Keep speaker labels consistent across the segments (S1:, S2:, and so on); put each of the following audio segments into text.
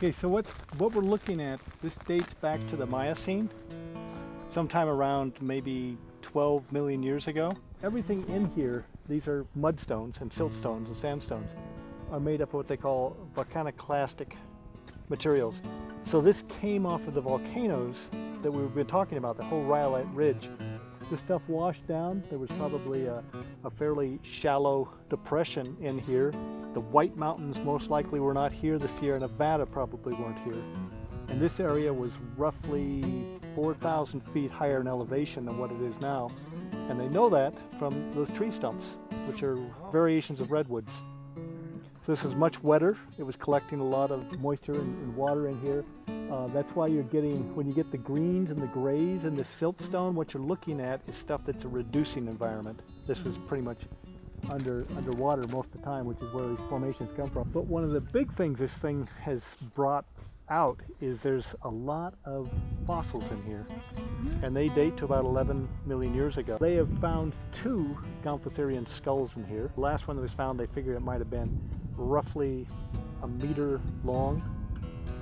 S1: Okay, so what we're looking at, this dates back to the Miocene, sometime around maybe 12 million years ago. Everything in here, these are mudstones and siltstones and sandstones, are made up of what they call volcaniclastic materials. So this came off of the volcanoes that we've been talking about, the whole Rhyolite Ridge. This stuff washed down. There was probably a fairly shallow depression in here. The White Mountains most likely were not here. The Sierra Nevada probably weren't here. And this area was roughly 4,000 feet higher in elevation than what it is now. And they know that from those tree stumps, which are variations of redwoods. So this is much wetter. It was collecting a lot of moisture and water in here. That's why you're getting, when you get the greens and the grays and the siltstone, what you're looking at is stuff that's a reducing environment. This was pretty much underwater most of the time, which is where these formations come from. But one of the big things this thing has brought out is there's a lot of fossils in here, and they date to about 11 million years ago. They have found 2 Gomphotherian skulls in here. The last one that was found, they figured it might have been roughly a meter long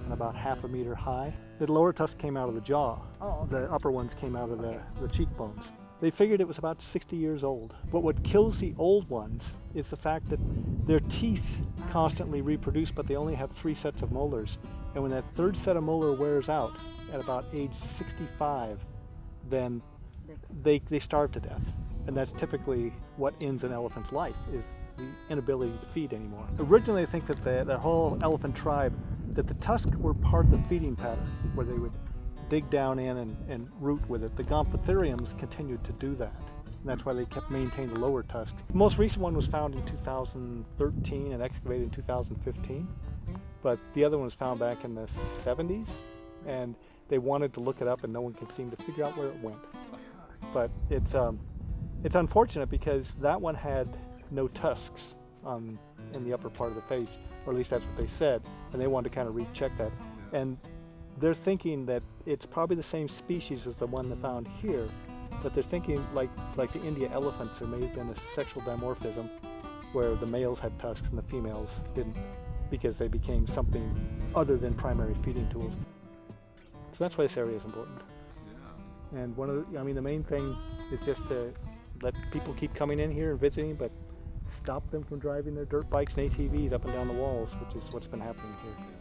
S1: and about half a meter high. The lower tusk came out of the jaw. The upper ones came out of the cheekbones. They figured it was about 60 years old. But what kills the old ones is the fact that their teeth constantly reproduce, but they only have 3 sets of molars. And when that 3rd set of molar wears out at about age 65, then they starve to death. And that's typically what ends an elephant's life, is the inability to feed anymore. Originally, I think that the whole elephant tribe, that the tusks were part of the feeding pattern, where they would dig down in and root with it. The Gomphotheriums continued to do that, and that's why they kept maintaining the lower tusk. The most recent one was found in 2013 and excavated in 2015, but the other one was found back in the 70s, and they wanted to look it up and no one could seem to figure out where it went. But it's unfortunate because that one had no tusks in the upper part of the face, or at least that's what they said, and they wanted to kind of recheck that. And they're thinking that it's probably the same species as the one they found here, but they're thinking like the India elephants, there may have been a sexual dimorphism where the males had tusks and the females didn't, because they became something other than primary feeding tools. So that's why this area is important. Yeah. And the main thing is just to let people keep coming in here and visiting, but stop them from driving their dirt bikes and ATVs up and down the walls, which is what's been happening here.